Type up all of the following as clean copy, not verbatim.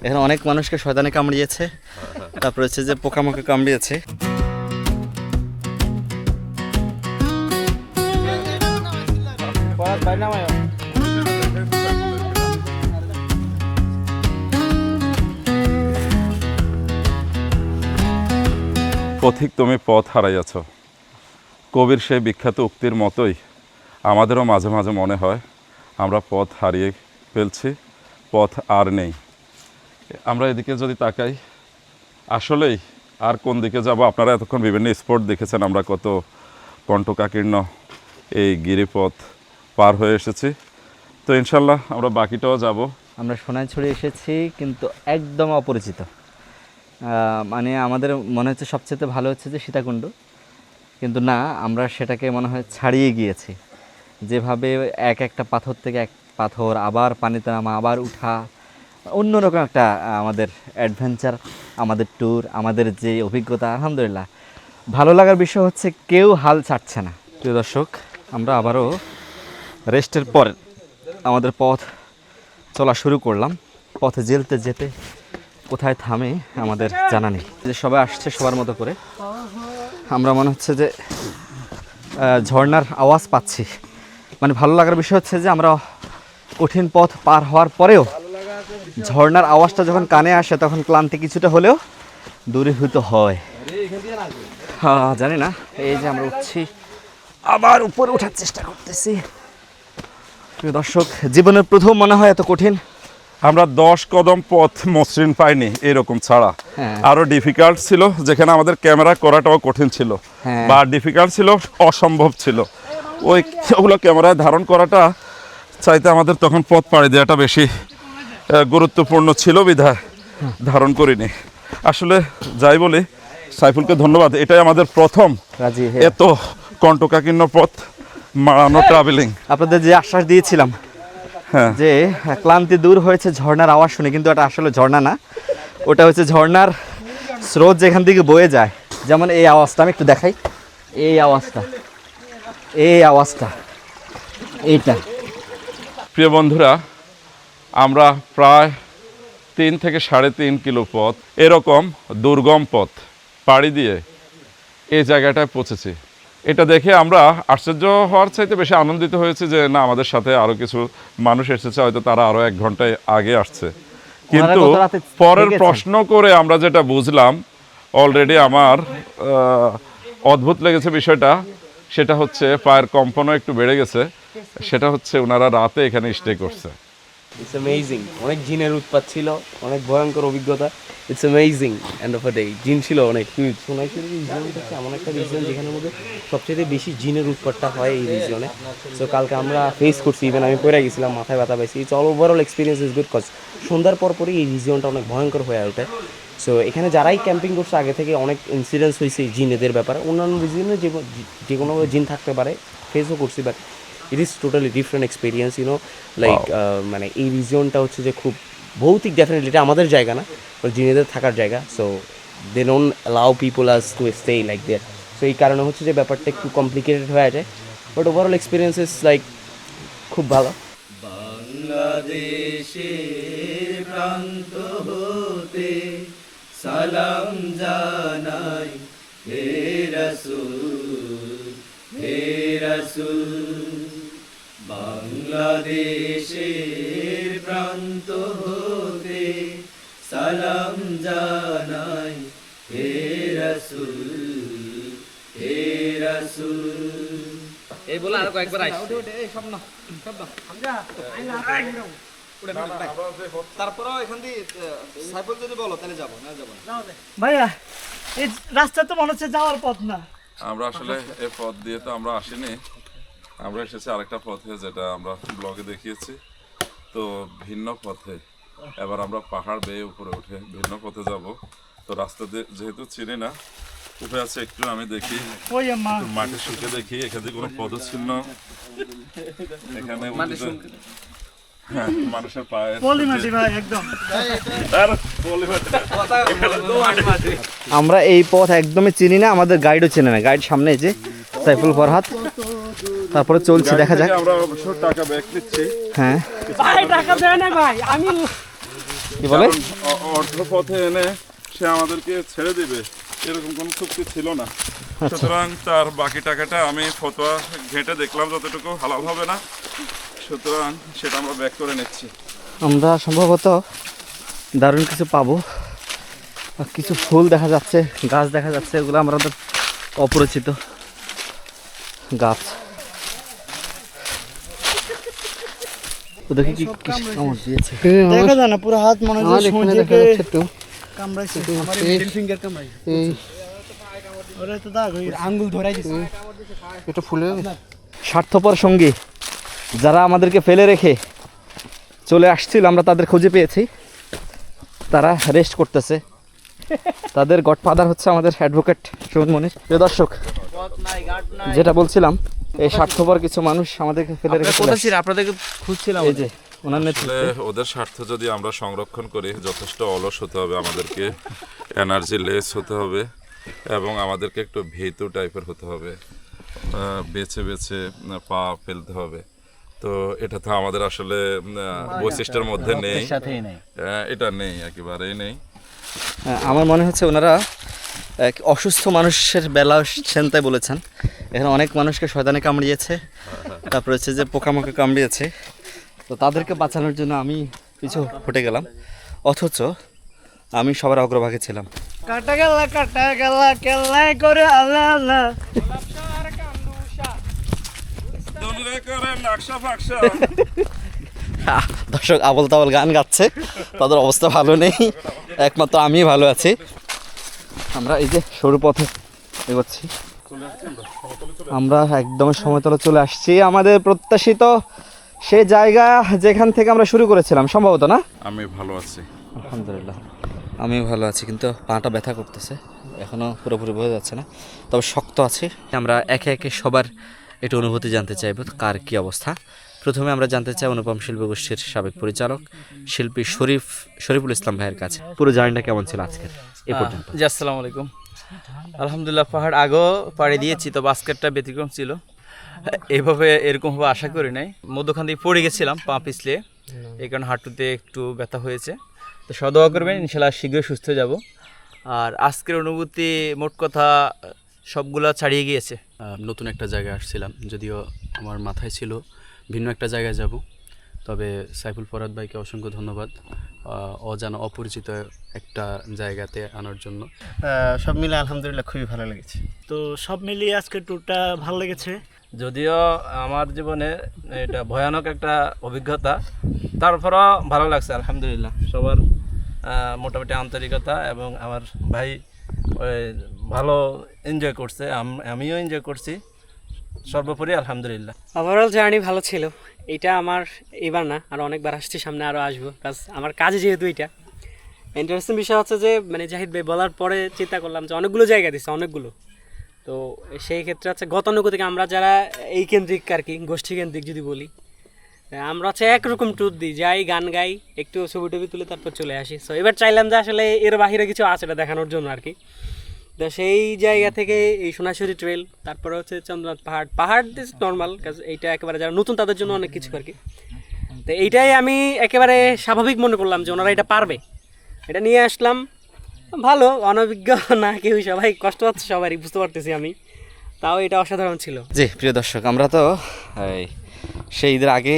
এখানে অনেক মানুষকে শয়তানে কামড়িয়েছে, তারপর হচ্ছে যে পোকামাকড় কামড়িয়েছে। পথিক তুমি পথ হারাইয়াছ, কবির সেই বিখ্যাত উক্তির মতোই আমাদেরও মাঝে মাঝে মনে হয় আমরা পথ হারিয়ে ফেলছি, পথ আর নেই। আমরা এদিকে যদি তাকাই, আসলেই আর কোন দিকে যাব? আপনারা এতক্ষণ বিভিন্ন স্পট দেখেছেন, আমরা কত কণ্টকাকীর্ণ এই গিরিপথ পার হয়ে এসেছি। তো ইনশাল্লাহ আমরা বাকিটাও যাব। আমরা সোনাইছড়ি এসেছি, কিন্তু একদম অপরিচিত। মানে আমাদের মনে হচ্ছে সবচেয়ে ভালো হচ্ছে যে সীতাকুণ্ড, কিন্তু না, আমরা সেটাকে মনে হয় ছাড়িয়ে গিয়েছি। যেভাবে এক একটা পাথর থেকে এক পাথর, আবার পানিতে নামা, আবার উঠা, অন্যরকম একটা আমাদের অ্যাডভেঞ্চার, আমাদের ট্যুর, আমাদের যে অভিজ্ঞতা, আলহামদুলিল্লাহ ভালো লাগার বিষয় হচ্ছে কেউ হাল ছাড়ছে না। প্রিয় দর্শক, আমরা আবারও রেস্টের পর আমাদের পথ চলা শুরু করলাম। পথে যেতে যেতে কোথায় থামে আমাদের জানা নেই। যে সবাই আসছে সবার মতো করে, আমরা মনে হচ্ছে যে ঝর্ণার আওয়াজ পাচ্ছি। মানে ভালো লাগার বিষয় হচ্ছে যে আমরা কঠিন পথ পার হওয়ার পরেও ঝর্ণার আওয়াজটা যখন কানে আসে তখন ক্লান্তি কিছুটা হলেও দূরীভূত হয়। জানি না, এই যে আমরা উঠছি, আবার উপরে ওঠার চেষ্টা করতেছি। প্রিয় দর্শক, জীবনের প্রথম মনে হয় এত কঠিন। আমরা 10 কদম পথ মসৃণ পাইনি এরকম ছাড়া। আরো ডিফিকাল্ট ছিল, যেখানে আমাদের ক্যামেরা করাটাও কঠিন ছিল, বা ডিফিকাল্ট ছিল, অসম্ভব ছিল। ওগুলো ক্যামেরায় ধারণ করাটা চাইতে আমাদের তখন পথ পাড়ি দেওয়াটা বেশি গুরুত্বপূর্ণ ছিল বিধায় ধারণ করিনি। আসলে যাই বলি, সাইফুলকে ধন্যবাদ। এটাই আমাদের প্রথম এত কণ্টকাকীর্ণ পথ মারানো ট্রাভেলিং। আপনাদের যে আশ্বাস দিয়েছিলাম যে ক্লান্তি দূর হয়েছে ঝর্ণার আওয়াজ শুনে, কিন্তু এটা আসলে ঝর্ণা না, ওটা হচ্ছে ঝর্ণার স্রোত যেখান থেকে বয়ে যায়। যেমন এই আওয়াজটা আমি একটু দেখাই, এই আওয়াজটা, এইটা। প্রিয় বন্ধুরা, আমরা প্রায় 3 থেকে 3.5 কিলো পথ, এরকম দুর্গম পথ পাড়ি দিয়ে এই জায়গাটায় পৌঁছেছি। এটা দেখে আমরা আশ্চর্য হওয়ার চাইতে বেশি আনন্দিত হয়েছে যে না, আমাদের সাথে আরও কিছু মানুষ এসেছে, হয়তো তারা আরও 1 ঘন্টায় আগে আসছে। কিন্তু পরের প্রশ্ন করে আমরা যেটা বুঝলাম, অলরেডি আমার অদ্ভুত লেগেছে বিষয়টা, সেটা হচ্ছে পায়ের কম্পনও একটু বেড়ে গেছে। সেটা হচ্ছে ওনারা রাতে এখানে স্টে করছে। It's amazing. অনেক জিনের উৎপাত ছিল, অনেক ভয়ঙ্কর অভিজ্ঞতা। It's amazing end of a day. জিন ছিল অনেক হিউজ। সোনাইছড়ি রিজিয়ন হচ্ছে এমন একটা রিজিয়ন যেখানের মধ্যে সবচেয়ে বেশি জিনের উৎপাতটা হয় এই রিজিয়নে। সো কালকে আমরা ফেস করছি, ইভেন আমি পড়ে গেছিলাম, মাথায় ব্যথা পাইছি। It's all overall experience is good, cause সন্ধ্যার পরপরই এই রিজিয়নটা অনেক ভয়ঙ্কর হয়ে ওঠে। সো এখানে যারাই ক্যাম্পিং করছে আগে থেকে অনেক ইনসিডেন্টস হয়েছে জিনেদের ব্যাপারে। অন্যান্য রিজিয়নে যে কোনো জিন থাকতে পারে, ফেসও করছি, but it is totally different experience, you know like. মানে এই রিজিয়নটা হচ্ছে যে খুব ভৌতিক, ডেফিনেটলি এটা আমাদের জায়গা না, জিনেদের থাকার জায়গা। So they don't allow people us to stay like there. সো এই কারণে হচ্ছে যে ব্যাপারটা একটু কমপ্লিকেটেড হয়ে যায়, but overall experience is like খুব ভালো। বাংলাদেশের প্রান্ত হতে সালাম জানাই, হে রাসূল, হে রাসূল। বাংলাদেশের প্রান্ত হতে সালাম জানাই, হে রাসূল, হে রাসূল। এই বলে আর কয়েকবার আসছে। তারপরেও এখান দিয়ে সাইফুল যদি বলো তাহলে যাবো, না যাবো না ভাইয়া। এই রাস্তা তো মনে হচ্ছে যাওয়ার পথ না। আমরা আসলে এই পথ দিয়ে তো আমরা আসিনি, আমরা এসেছি আরেকটা পথে, যেটা আমরা ব্লগে দেখিয়েছি। তো ভিন্ন পথে এবার আমরা পাহাড় বেয়ে উপরে উঠে ভিন্ন পথে যাব। তো রাস্তা যেহেতু চিনি না, উঠে আছে একটু আমি দেখি, মাটি শুকে দেখি, এখানে কোনো পদচিহ্ন এখানে মানুষের পায়ে আমরা এই পথ একদমই চিনি না, আমাদের গাইডও চেনে না। গাইড সামনে যে সাইফুল ফরহাদ, তারপরে চলছে, দেখা যাক। আমরা অবশ্য টাকা ব্যাক দিচ্ছি। হ্যাঁ ভাই টাকা দেয় না ভাই, আমি কি বলে? কারণ অর্ধপথে এনে সে আমাদেরকে ছেড়ে দিবে এরকম কোনো চুক্তি ছিল না। সুতরাং তার বাকি টাকাটা আমি ফতোয়া ঘেঁটে দেখলাম যতটুকু হালাল হবে না, সুতরাং সেটা আমরা ব্যাক করে নিচ্ছি। আমরা সম্ভবত দারুণ কিছু পাবো। কিছু ফুল দেখা যাচ্ছে, গাছ দেখা যাচ্ছে, এগুলো আমাদের অপরিচিত গাছ। ওদেরকে কি কামড় দিয়েছে? দেখা যায় না, পুরো হাত মনে হয় এখানে দেখা যাচ্ছে একটু কামড়াইছে। আমার মিডল ফিঙ্গার কামড়াইছে। ওরে তো দাগ হই আঙ্গুল ধরাই দিছে। এটা ফুলে স্বার্থপর সঙ্গী যারা আমাদেরকে ফেলে রেখে চলে আসছিল, আমরা তাদের খুঁজে পেয়েছি। তারা রেস্ট করতেছে। তাদের গডফাদার হচ্ছে আমাদের অ্যাডভোকেট সুমন মনির। প্রিয় দর্শক, যেটা বলছিলাম, এই স্বার্থপর কিছু মানুষ আমাদেরকে ফেলে রেখে চলে আসছে। আপনাদেরকে খুঁজছিলাম। এই যে ওনার নেতৃত্বে ওদের স্বার্থ যদি আমরা সংরক্ষণ করি, যথেষ্ট অলস হতে হবে আমাদেরকে, এনার্জি লেস হতে হবে এবং আমাদেরকে একটু ভীতু টাইপের হতে হবে, বেছে বেছে পা ফেলতে হবে। তো এটা তো আমাদের আসলে বৈশিষ্ট্যের মধ্যে নেই, এটা নেই, একেবারেই নেই। আমার মনে হচ্ছে ওনারা এক অসুস্থ মানুষের বেলা সেন্তায় বলেছেন। এখানে অনেক মানুষকে শয়তানে কামড়িয়েছে, তারপর হচ্ছে যে পোকামাকড় কামড়িয়েছে। তো তাদেরকে বাঁচানোর জন্য আমি পিছু ফুটে গেলাম, অথচ আমি সবার অগ্রভাগে ছিলাম। কাটা গেল কেল্লাই করে আল্লাহ আল্লাহ। দর্শক আবল তাবল গান গাচ্ছে, তাদের অবস্থা ভালো নেই, একমাত্র আমি ভালো আছি। আমরা এই যে সরু পথে এগোচ্ছি, আমরা একদম সমতলে চলে আসছি, আমাদের প্রত্যাশিত সেই জায়গা যেখান থেকে আমরা শুরু করেছিলাম সম্ভবত, না? আমি ভালো আছি, আলহামদুলিল্লাহ, আমি ভালো আছি, কিন্তু পাটা ব্যথা করতেছে, এখনও পুরোপুরি বোঝা যাচ্ছে না, তবে শক্ত আছে। আমরা একে একে সবার একটু অনুভূতি জানতে চাইব, কার কী অবস্থা। প্রথমে আমরা জানতে চাই অনুপম শিল্পী গোষ্ঠীর সাবেক পরিচালক শিল্পী শরীফুল ইসলাম ভাইয়ের কাছে, পুরো জার্নিটা কেমন ছিল আজকের এ পর্যন্ত? জি, আসসালামু আলাইকুম। আলহামদুলিল্লাহ, পাহাড় আগেও পাড়ি দিয়েছি, তো বাস্কেটটা ব্যতিক্রম ছিল, এইভাবে এরকমভাবে আশা করি নাই। মধ্যখান দিয়ে পড়ে গেছিলাম পা পিছলে, এই কারণে হাঁটুতে একটু ব্যথা হয়েছে। তো সদোয়া করবেন, ইনশাল্লাহ শীঘ্রই সুস্থ হয়ে যাব। আর আজকের অনুভূতি মোট কথা সবগুলা ছাড়িয়ে গিয়েছে। নতুন একটা জায়গায় আসছিলাম, যদিও আমার মাথায় ছিল ভিন্ন একটা জায়গায় যাব, তবে সাইফুল ফরহাদ ভাইকে অসংখ্য ধন্যবাদ অজানা অপরিচিত একটা জায়গাতে আনার জন্য। সব মিলে আলহামদুলিল্লাহ খুবই ভালো লেগেছে। তো সব মিলিয়ে আজকের ট্যুরটা ভালো লেগেছে। যদিও আমার জীবনে এটা ভয়ানক একটা অভিজ্ঞতা, তারপরও ভালো লাগছে আলহামদুলিল্লাহ। সবার মোটামুটি আন্তরিকতা এবং আমার ভাই ভালো এনজয় করছে, আমিও এনজয় করছি, সর্বোপরি আলহামদুলিল্লাহ। ওভারঅল জার্নি ভালো ছিল। এটা আমার এবার না, আর অনেকবার আসছি, সামনে আরও আসবো, প্লাস আমার কাজে যেহেতু এটা ইন্টারেস্টিং বিষয় হচ্ছে যে মানে জাহিদ ভাই বলার পরে চিন্তা করলাম যে অনেকগুলো জায়গা দিচ্ছে, অনেকগুলো। তো সেই ক্ষেত্রে হচ্ছে গতানুগতিক থেকে আমরা যারা এই কেন্দ্রিক আর কি গোষ্ঠী কেন্দ্রিক যদি বলি, আমরা হচ্ছে একরকম ট্যুর দিই, যাই গান গাই, একটু ছবি টবি তুলে তারপর চলে আসি। সো এবার চাইলাম যে আসলে এর বাহিরে কিছু আছে এটা দেখানোর জন্য আর কি। তো সেই জায়গা থেকে এই সোনাঝুরি ট্রেল, তারপরে হচ্ছে চন্দ্রনাথ পাহাড় দিস নর্মাল কাজ, এইটা একেবারে যারা নতুন তাদের জন্য অনেক কিছু আর কি। তো এইটাই আমি একেবারে স্বাভাবিক মনে করলাম যে ওনারা এটা পারবে, এটা নিয়ে আসলাম। ভালো, অনভিজ্ঞ না কেউ, সবাই কষ্ট হচ্ছে, সবারই বুঝতে পারতেছি আমি, তাও এটা অসাধারণ ছিল। জি প্রিয় দর্শক, আমরা তো সেই ঈদের আগে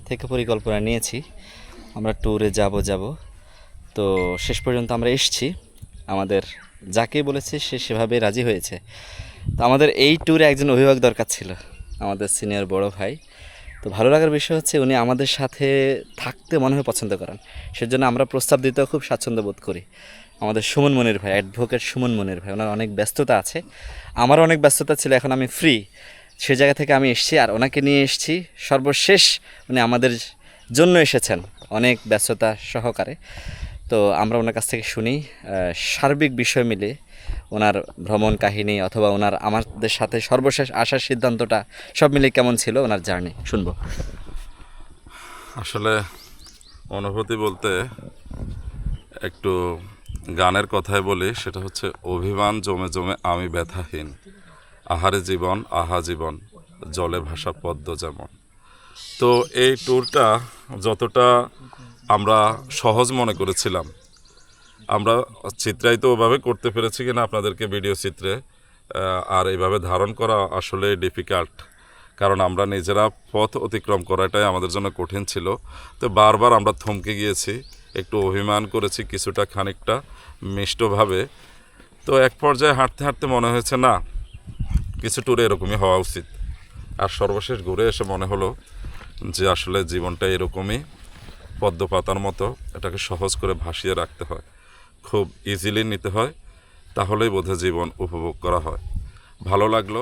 থেকে পরিকল্পনা নিয়েছি আমরা ট্যুরে যাব, তো শেষ পর্যন্ত আমরা এসেছি। আমাদের যাকে বলেছে সে সেভাবে রাজি হয়েছে। তো আমাদের এই ট্যুরে একজন অভিভাবক দরকার ছিল, আমাদের সিনিয়র বড় ভাই। তো ভালো লাগার বিষয় হচ্ছে উনি আমাদের সাথে থাকতে মনে হয় পছন্দ করেন, সেজন্য আমরা প্রস্তাব দিতেও খুব স্বাচ্ছন্দ্য বোধ করি। আমাদের সুমন মনির ভাই, অ্যাডভোকেট সুমন মনির ভাই, ওনার অনেক ব্যস্ততা আছে, আমারও অনেক ব্যস্ততা ছিল, এখন আমি ফ্রি, সে জায়গা থেকে আমি এসেছি আর ওনাকে নিয়ে এসেছি। সর্বশেষ উনি আমাদের জন্য এসেছেন অনেক ব্যস্ততা সহকারে। তো আমরা ওনার কাছ থেকে শুনি সার্বিক বিষয় মিলে ওনার ভ্রমণ কাহিনী, অথবা ওনার আমাদের সাথে সর্বশেষ আসার সিদ্ধান্তটা সব মিলে কেমন ছিল ওনার জার্নি, শুনবো। আসলে অনুভূতি বলতে একটু গানের কথাই বলি, সেটা হচ্ছে অভিমান জমে জমে আমি ব্যথাহীন, আহারে জীবন আহা জীবন, জলে ভাসা পদ্ম যেমন। তো এই ট্যুরটা যতটা আমরা সহজ মনে করেছিলাম। আমরা চিত্রায়িত ওভাবে করতে পেরেছি কিনা আপনাদেরকে ভিডিও চিত্রে, আর এইভাবে ধারণ করা আসলে ডিফিকাল্ট, কারণ আমরা নিজেরা পথ অতিক্রম করাটাই আমাদের জন্য কঠিন ছিল। তো বারবার আমরা থমকে গিয়েছি, একটু অভিমান করেছি কিছুটা, খানিকটা মিষ্টভাবে। তো এক পর্যায়ে হাঁটতে হাঁটতে মনে হয়েছে না, কিছু ট্যুরে এরকমই হওয়া উচিত। আর সর্বশেষ ঘুরে এসে মনে হলো যে আসলে জীবনটা এরকমই, পদ্ম পাতার মতো, এটাকে সহজ করে ভাসিয়ে রাখতে হয়, খুব ইজিলি নিতে হয়, তাহলেই বোধহয় জীবন উপভোগ করা হয়। ভালো লাগলো।